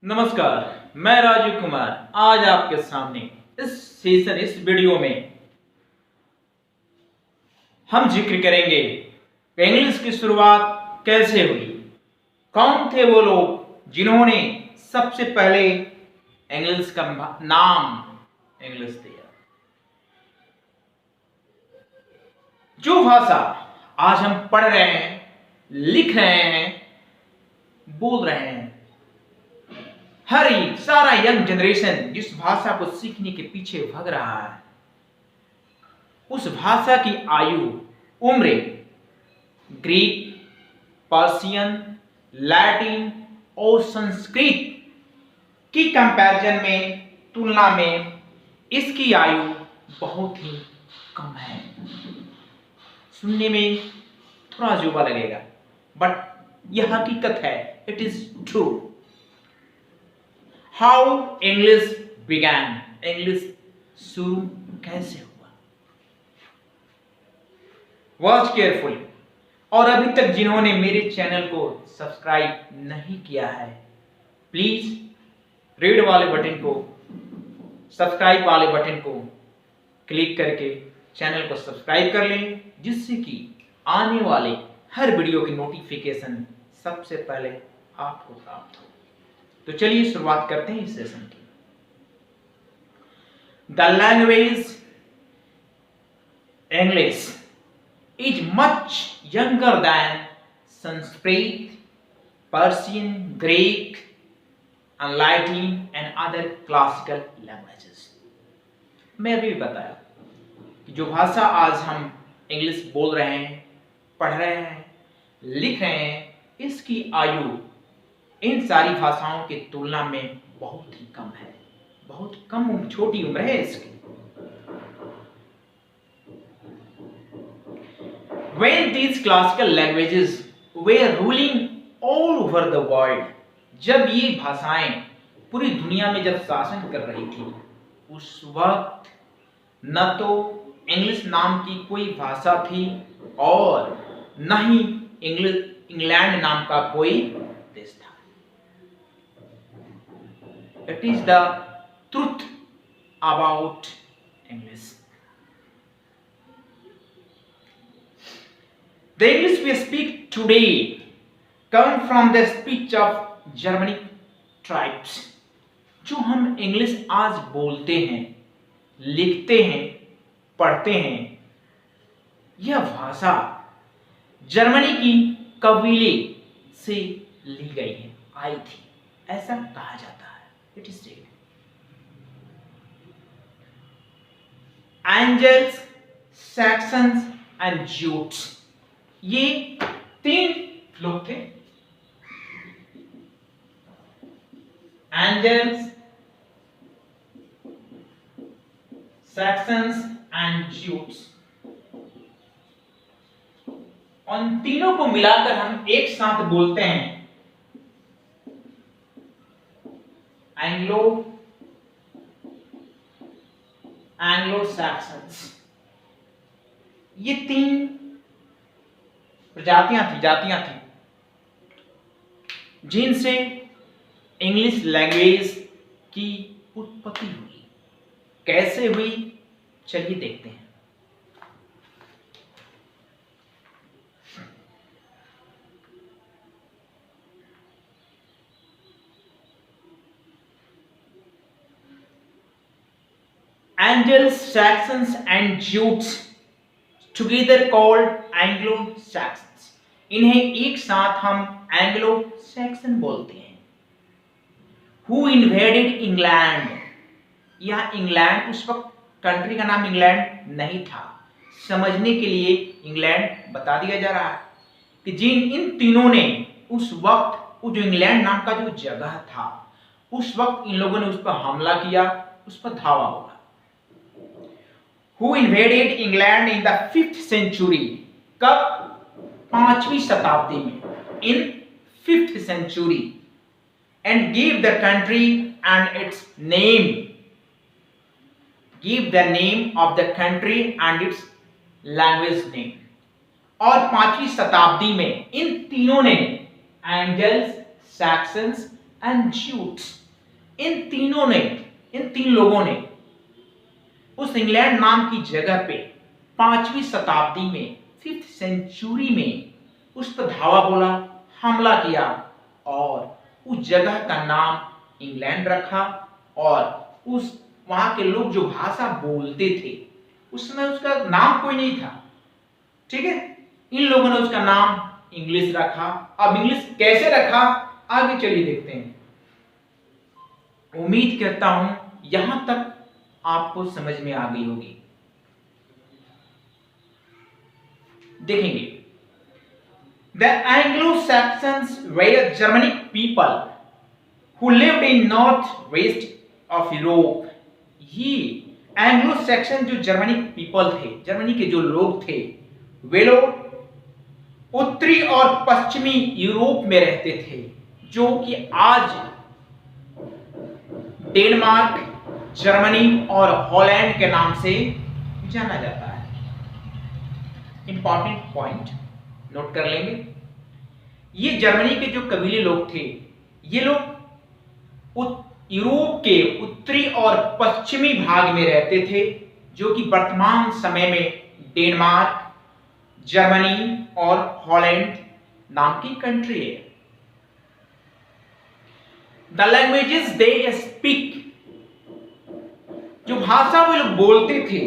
नमस्कार, मैं राजीव कुमार आज आपके सामने इस वीडियो में हम जिक्र करेंगे इंग्लिश की शुरुआत कैसे हुई। कौन थे वो लोग जिन्होंने सबसे पहले इंग्लिश का नाम इंग्लिश दिया। जो भाषा आज हम पढ़ रहे हैं, लिख रहे हैं, बोल रहे हैं, हर एक सारा यंग जनरेशन जिस भाषा को सीखने के पीछे भाग रहा है, उस भाषा की आयु उम्र ग्रीक, पर्शियन, लैटिन और संस्कृत की कंपैरिजन में, तुलना में इसकी आयु बहुत ही कम है। सुनने में थोड़ा अजूबा लगेगा, बट यह हकीकत है। It is true. How English began, English शुरू कैसे हुआ। Watch careful. और अभी तक जिन्होंने मेरे चैनल को सब्सक्राइब नहीं किया है, प्लीज रेड वाले बटन को, सब्सक्राइब वाले बटन को क्लिक करके चैनल को सब्सक्राइब कर लें, जिससे कि आने वाले हर वीडियो की नोटिफिकेशन सबसे पहले आपको प्राप्त हो। तो चलिए शुरुआत करते हैं इस सेशन की। The language English is much younger than Sanskrit, Persian, Greek, and Latin and other classical languages. मैं अभी भी बताया कि जो भाषा आज हम इंग्लिश बोल रहे हैं, पढ़ रहे हैं, लिख रहे हैं, इसकी आयु इन सारी भाषाओं की तुलना में बहुत ही कम है। बहुत कम छोटी उम्र है इसकी। When these classical languages were ruling all over the world, जब ये भाषाएं पूरी दुनिया में जब शासन कर रही थी, उस वक्त न तो इंग्लिश नाम की कोई भाषा थी और न ही इंग्लैंड नाम का कोई देश था। It is the truth about English. The English we speak today come from the speech of Germanic tribes. जो हम इंग्लिश आज बोलते हैं, लिखते हैं, पढ़ते हैं, यह भाषा जर्मनी की कबीले से ली गई है, आई थी, ऐसा कहा जाता है। It is said. Angles, Saxons and Jutes, ये तीन लोग थे। एंजल्स, सैक्सन्स एंड ज्यूट्स, उन तीनों को मिलाकर हम एक साथ बोलते हैं एंग्लो सैक्सन्स। ये तीन जातियां थी जिनसे इंग्लिश लैंग्वेज की उत्पत्ति हुई। कैसे हुई, चलिए देखते हैं। Angles, Saxons and Jutes together called Anglo-Saxons. इन्हें एक साथ हम एंग्लो सैक्सन बोलते हैं। Who invaded England? यह इंग्लैंड, उस वक्त कंट्री का नाम इंग्लैंड नहीं था। समझने के लिए इंग्लैंड बता दिया जा रहा है कि जिन इन तीनों ने उस वक्त वो जो इंग्लैंड नाम का जो जगह था, उस वक्त इन लोगों ने उस पर हमला किया, उस पर धावा हुआ। Who invaded England in the 5th century? कब? 5वीं शताब्दी में, in 5th century, and gave the country and its name, give the name of the country and its language name. और 5वीं शताब्दी में इन तीनों ने एंजल्स, सैक्सन्स एंड ज्यूट्स, इन तीन लोगों ने उस इंग्लैंड नाम की जगह पे 5वीं शताब्दी में, 5th सेंचुरी में उस पर धावा बोला, हमला किया और उस जगह का नाम इंग्लैंड रखा। और उस वहां के लोग जो भाषा बोलते थे उस समय उसका नाम कोई नहीं था, ठीक है। इन लोगों ने उसका नाम इंग्लिश रखा। अब इंग्लिश कैसे रखा, आगे चलिए देखते हैं। उम्मीद करता हूं यहां तक आपको समझ में आ गई होगी। देखेंगे, The Anglo-Saxons were Germanic people who lived in northwest of Europe. ये एंग्लो सैक्सन जो जर्मनिक पीपल थे, जर्मनी के जो लोग थे, वे लोग उत्तरी और पश्चिमी यूरोप में रहते थे, जो कि आज डेनमार्क, जर्मनी और हॉलैंड के नाम से जाना जाता है। इंपॉर्टेंट पॉइंट नोट कर लेंगे। ये जर्मनी के जो कबीले लोग थे, ये लोग यूरोप के उत्तरी और पश्चिमी भाग में रहते थे, जो कि वर्तमान समय में डेनमार्क, जर्मनी और हॉलैंड नाम की कंट्री है। द लैंग्वेजेस दे स्पीक, जो भाषा वो लोग बोलते थे,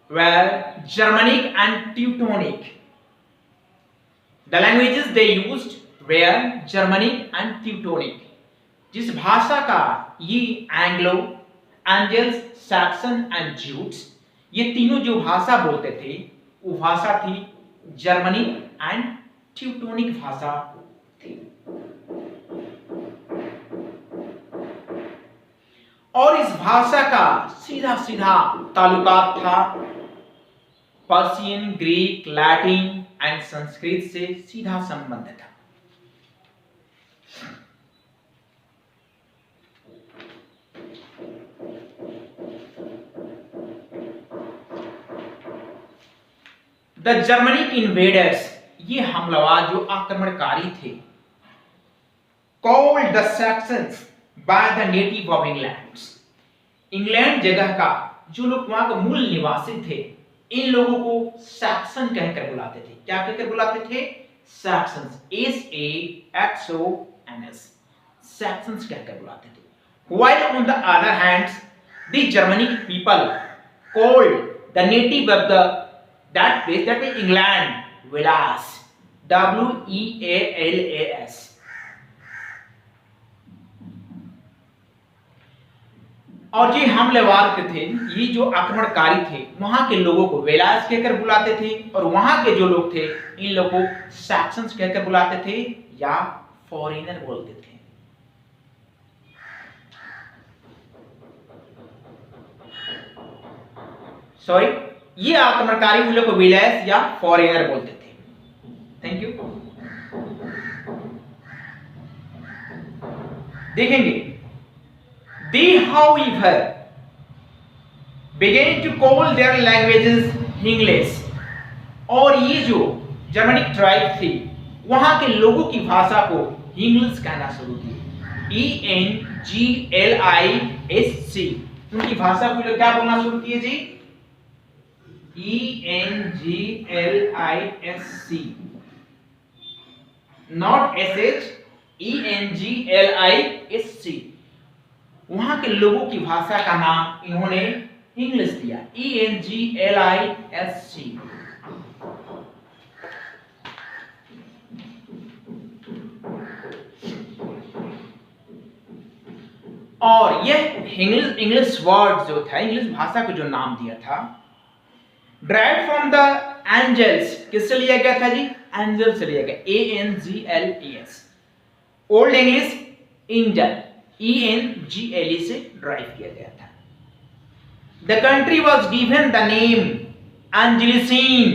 were Germanic and Teutonic. The languages they used were Germanic and Teutonic. जिस भाषा का ये Anglo, Angles, Saxon and Jutes, ये तीनों जो भाषा बोलते थे वो भाषा थी जर्मनिक एंड ट्यूटोनिक भाषा थी। और इस भाषा का सीधा सीधा ताल्लुकात था Persian, Greek, Latin and Sanskrit से सीधा संबंध था। द जर्मनिक इन्वेडर्स, ये हमलावर जो आक्रमणकारी थे, called the Saxons by the native of England, England जगह का जो लोग वहां के मूल निवासी थे, इन लोगों को सैक्सन कहकर बुलाते थे। क्या कहकर बुलाते थे? सैक्सन्स, SAXONS, सैक्सन्स कहकर बुलाते थे। While on the other hand, the Germanic people called the native of that place, that is England, Wales, WEALAS। और ये हमलेवार के थे, ये जो आक्रमणकारी थे, वहां के लोगों को वेलास कहकर बुलाते थे, और वहां के जो लोग थे इन लोगों को सैक्सन्स कहकर बुलाते थे या फॉरेनर बोलते थे। सॉरी, ये आक्रमणकारी उन लोगों को वेलास या फॉरेनर बोलते थे। Thank you. देखेंगे, they however began to call their languages English। और ये जो जर्मनिक ट्राइब थी, वहां के लोगों की भाषा को इंग्लिश कहना शुरू की। ENGLISC, उनकी भाषा को लोग क्या बोलना शुरू किए जी? ENGLISC, not SH, ENGLISC। वहां के लोगों की भाषा का नाम इन्होंने इंग्लिश दिया, ENGLISC। और यह इंग्लिश वर्ड जो था, इंग्लिश भाषा को जो नाम दिया था, ड्राइव्ड फ्रॉम द एंजल्स, किससे लिया गया था जी? एंजल से लिया गया, ANGLES। Old English Engle, ENGLE से ड्राइव किया गया था। The country was given the name एंजलिसीन।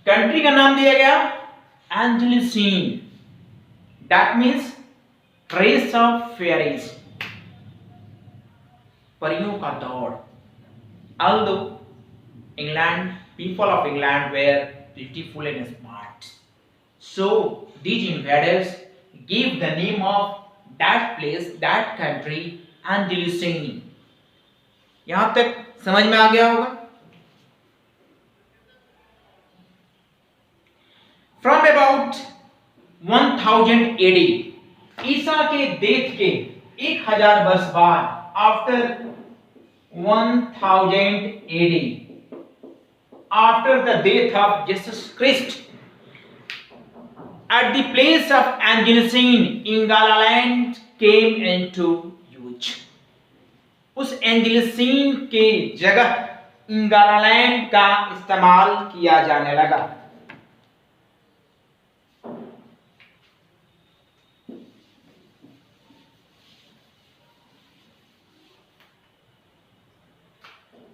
कंट्री का नाम दिया गया एंजलिसीन, that means race of fairies, परियों का दौड़। Although England, people of England were beautiful and smart, so these invaders gave the name of that place, that country, Andalusia. यहां तक समझ में आ गया होगा। From about 1000 AD, ईसा के डेथ के 1000 वर्ष बाद, after 1000 AD, after the death of Jesus Christ, at the place of Andalusia, England came into use. उस एंजिलसीन के जगह इंग्लैंड का इस्तेमाल किया जाने लगा।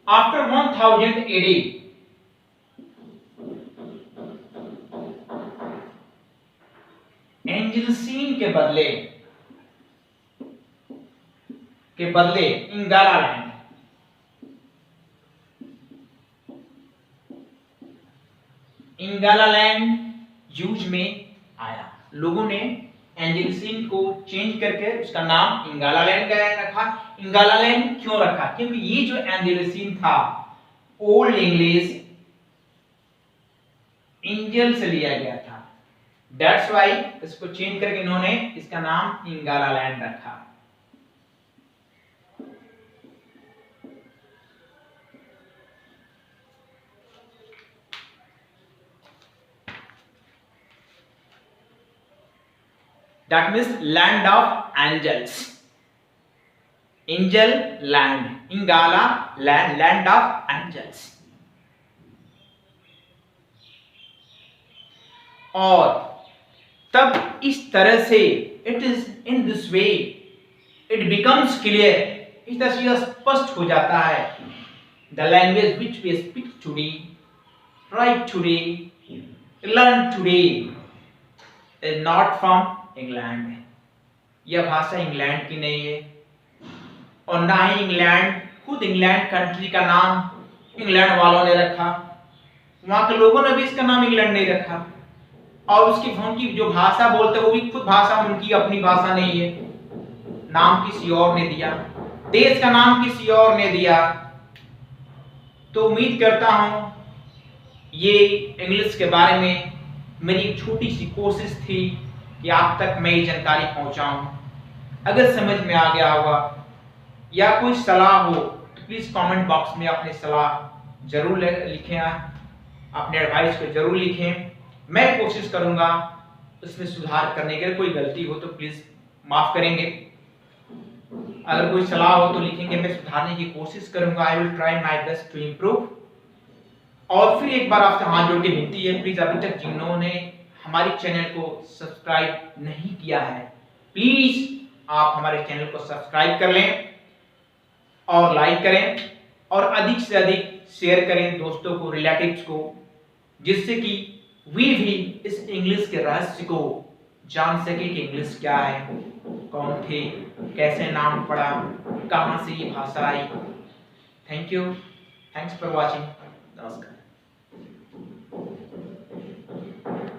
After 1000 AD, एंजिलसीन के बदले इंग्लैंड यूज में आया। लोगों ने एंजिलसीन को चेंज करके उसका नाम इंग्लैंड रखा। इंग्लैंड क्यों रखा? क्योंकि ये जो एंजिलसीन था, ओल्ड इंग्लिश एंजल से लिया गया था। दैट्स व्हाई इसको चेंज करके इन्होंने इसका नाम इंग्लैंड रखा। That means land of angels. Angel land, Ingala land, land of angels. और तब इस तरह से it is in this way it becomes clear, इस तरह से यह स्पष्ट हो जाता है, the language which we speak today, write today, learn today is not from England. यह भाषा इंग्लैंड की नहीं है, और ना ही इंग्लैंड कंट्री का नाम इंग्लैंड वालों ने रखा, वहां के लोगों ने भी इसका नाम इंग्लैंड नहीं रखा, और उनकी जो भाषा बोलते हैं वो भी खुद भाषा उनकी अपनी भाषा नहीं है, नाम किसी और ने दिया, देश का नाम किसी और ने दिया। तो उम्मीद करता हूं ये इंग्लिश के बारे में मेरी एक छोटी सी कोशिश थी कि आप तक मैं ये जानकारी पहुंचाऊं। अगर समझ में आ गया होगा या कोई सलाह हो तो प्लीज कमेंट बॉक्स में अपनी सलाह जरूर लिखें, अपने एडवाइस को जरूर लिखें। मैं कोशिश करूंगा उसमें सुधार करने के लिए। कोई गलती हो तो प्लीज माफ करेंगे। अगर कोई सलाह हो तो लिखेंगे, मैं सुधारने की कोशिश करूंगा। I will try my best to improve. और फिर एक बार आपसे हाथ जोड़ के विनती है, प्लीज अभी तक जिन्होंने हमारे चैनल को सब्सक्राइब नहीं किया है, प्लीज आप हमारे चैनल को सब्सक्राइब कर लें और लाइक करें, और अधिक से अधिक शेयर करें दोस्तों को, रिलेटिव्स को, जिससे कि वे भी इस इंग्लिश के रहस्य को जान सके कि इंग्लिश क्या है, कौन थे, कैसे नाम पड़ा, कहां से ये भाषा आई। Thank you, thanks for watching. नमस्कार।